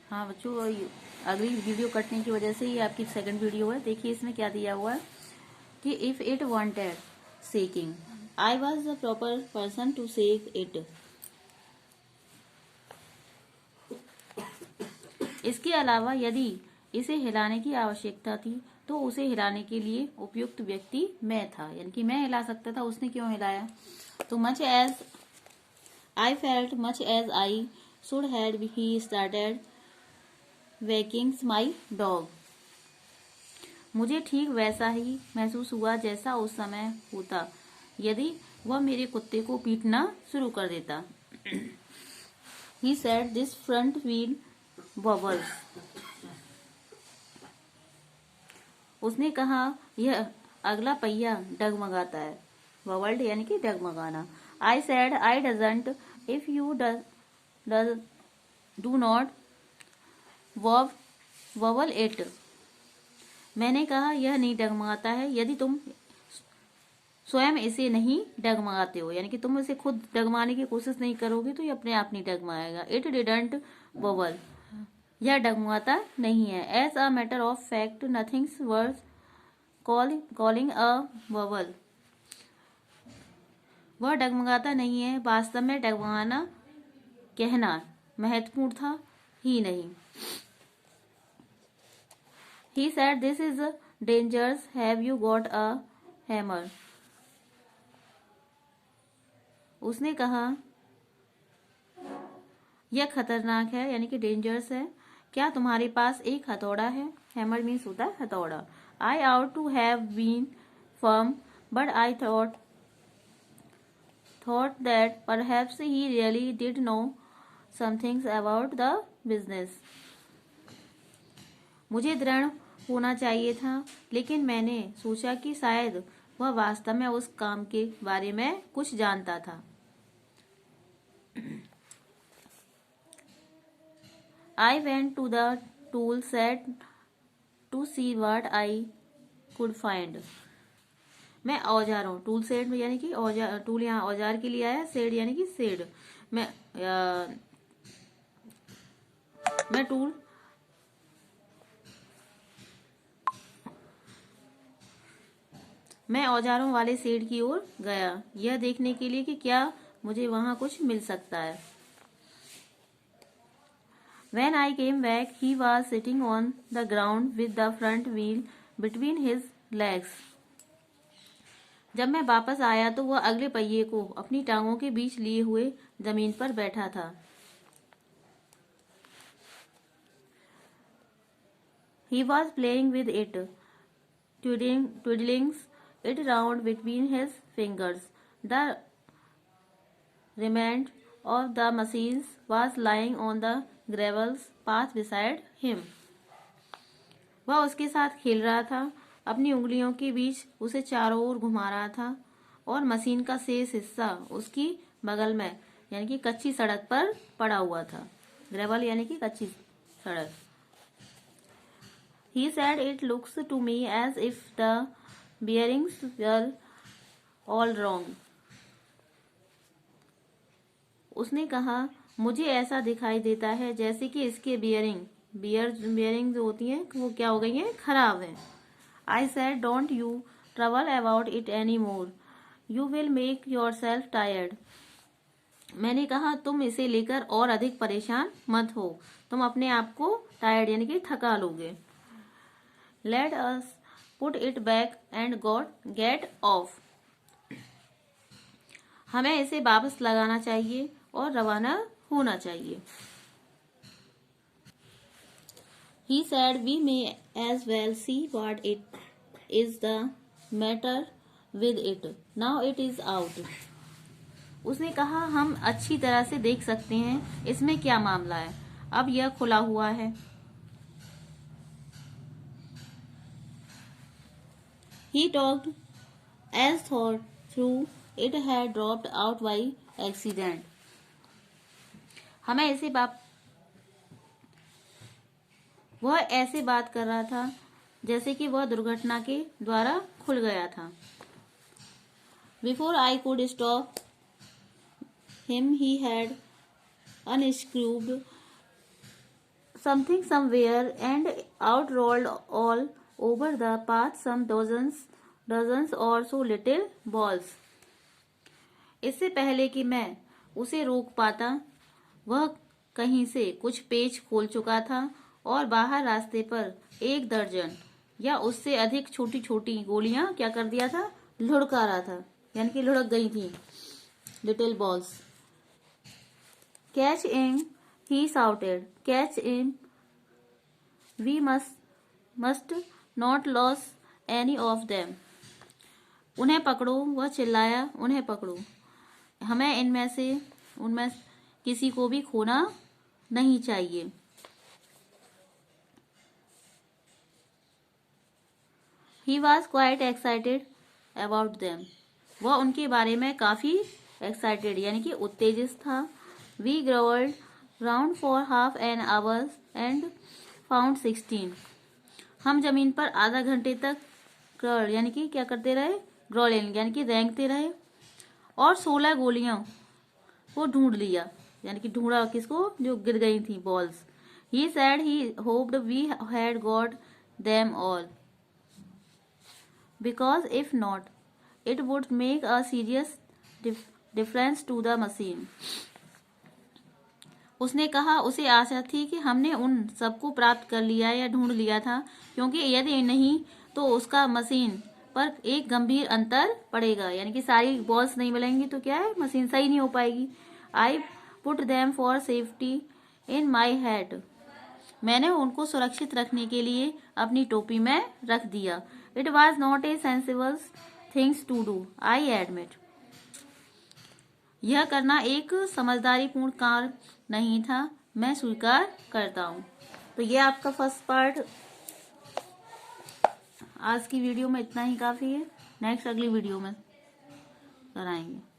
हाँ बच्चों, अगली वीडियो कटने की वजह से ये आपकी सेकंड वीडियो है। देखिए इसमें क्या दिया हुआ है कि if it wanted seeking, I was the proper person to seek it. इसके अलावा यदि इसे हिलाने की आवश्यकता थी तो उसे हिलाने के लिए उपयुक्त व्यक्ति मैं था, यानी कि मैं हिला सकता था, उसने क्यों हिलाया। तो much as I felt, much as I should had he started wakings my dog. मुझे ठीक वैसा ही महसूस हुआ जैसा उस समय होता यदि वह मेरे कुत्ते को पीटना शुरू कर देता। He said this front wheel वॉबल्स। उसने कहा यह अगला पहिया डगमगाता है। वॉबल्ड यानी कि डगमगाना। I said I doesn't if you do not wobble it. मैंने कहा यह नहीं डगमगाता है यदि तुम स्वयं इसे नहीं डगमगाते हो, यानी कि तुम इसे खुद डगमाने की कोशिश नहीं करोगे तो ये अपने आप नहीं डगमाएगा। इट डिडंट वॉबल, यह डगमगाता नहीं है। As a matter of fact nothing's worth calling a wobble. वह डगमगाता नहीं है, वास्तव में डगमगाना कहना महत्वपूर्ण था ही नहीं। He said this is dangerous. Have you got a hammer? उसने कहा यह खतरनाक है, यानी कि डेंजरस है। क्या तुम्हारे पास एक हथौड़ा है? हैमर मीन्स होता है हथौड़ा। I ought to have been firm, but I thought that perhaps he really did know some things about the business. मुझे दृढ़ होना चाहिए था, लेकिन मैंने सोचा कि शायद वह वास्तव में उस काम के बारे में कुछ जानता था। I went to the tool shed to see what I could find. मैं औजारों, टूल सेट यानी कि औजार, टूल यहाँ औजार के लिए आया, सेड यानी कि सेड। मैं औजारों वाले सेड की ओर गया, यह देखने के लिए कि क्या मुझे वहां कुछ मिल सकता है। When I came back, he was sitting on the ground with the front wheel between his legs. जब मैं वापस आया तो वह अगले पहिए को अपनी टांगों के बीच लिए हुए जमीन पर बैठा था। He was playing with it, twiddling it round between his fingers. The remnant of the machines was lying on the gravel path beside him. वह उसके साथ खेल रहा था, अपनी उंगलियों के बीच उसे चारों ओर घुमा रहा था और मशीन का शेष हिस्सा उसकी बगल में यानी कि कच्ची सड़क पर पड़ा हुआ था। ग्रेवल यानी कि कच्ची सड़क। He said it looks to me as if the bearings were all wrong. उसने कहा मुझे ऐसा दिखाई देता है जैसे कि इसके बियरिंग जो होती हैं वो क्या हो गई हैं, खराब है। I said don't you trouble about it anymore. You will make yourself tired. मैंने कहा तुम इसे लेकर और अधिक परेशान मत हो, तुम अपने आप को टायर्ड यानी कि थका लोगे। Let us put it back and get off. हमें इसे वापस लगाना चाहिए और रवाना होना चाहिए। He said we may as well see what it is the matter with it. Now it is out. उसने कहा हम अच्छी तरह से देख सकते हैं इसमें क्या मामला है, अब यह खुला हुआ है। He talked as through it had dropped out by accident. हमें इसे वह ऐसे बात कर रहा था जैसे कि वह दुर्घटना के द्वारा खुल गया था। Before I could stop him, he had unscrewed something somewhere and out rolled all over the path some dozens or so little balls. इससे पहले कि मैं उसे रोक पाता, वह कहीं से कुछ पेच खोल चुका था और बाहर रास्ते पर 1 दर्जन या उससे अधिक छोटी छोटी गोलियां क्या कर दिया था, लुढ़का रहा था, यानी कि लुढ़क गई थी, little balls. Catch M, he shouted, catch M, we must not loss any of them. उन्हें पकड़ो, वह चिल्लाया, उन्हें पकड़ो, हमें उनमें किसी को भी खोना नहीं चाहिए. He was quite excited about them. वह उनके बारे में काफी excited यानी कि उत्तेजित था. We growled round for half an hour and found 16. हम जमीन पर आधा घंटे तक ग्रोल यानी कि क्या करते रहे, ग्रोलिंग यानी कि रेंगते रहे और 16 गोलियां को ढूंढ लिया, यानी कि ढूंढा किसको, जो गिर गई थी balls. He said he hoped we had got them all, because if not, it would make a serious difference to the machine. उसने कहा उसे आशा थी कि हमने उन सबको प्राप्त कर लिया या ढूंढ लिया था, क्योंकि यदि नहीं तो उसका मशीन पर एक गंभीर अंतर पड़ेगा, यानी कि सारी बॉल्स नहीं मिलेंगी तो क्या है, मशीन सही नहीं हो पाएगी. I put them for safety in my head. मैंने उनको सुरक्षित रखने के लिए अपनी टोपी में रख दिया. It was not a sensible things to do, I admit. यह करना एक समझदारीपूर्ण कार्य नहीं था, मैं स्वीकार करता हूँ. तो ये आपका फर्स्ट पार्ट. आज की वीडियो में इतना ही काफी है. नेक्स्ट अगली वीडियो में कराएंगे.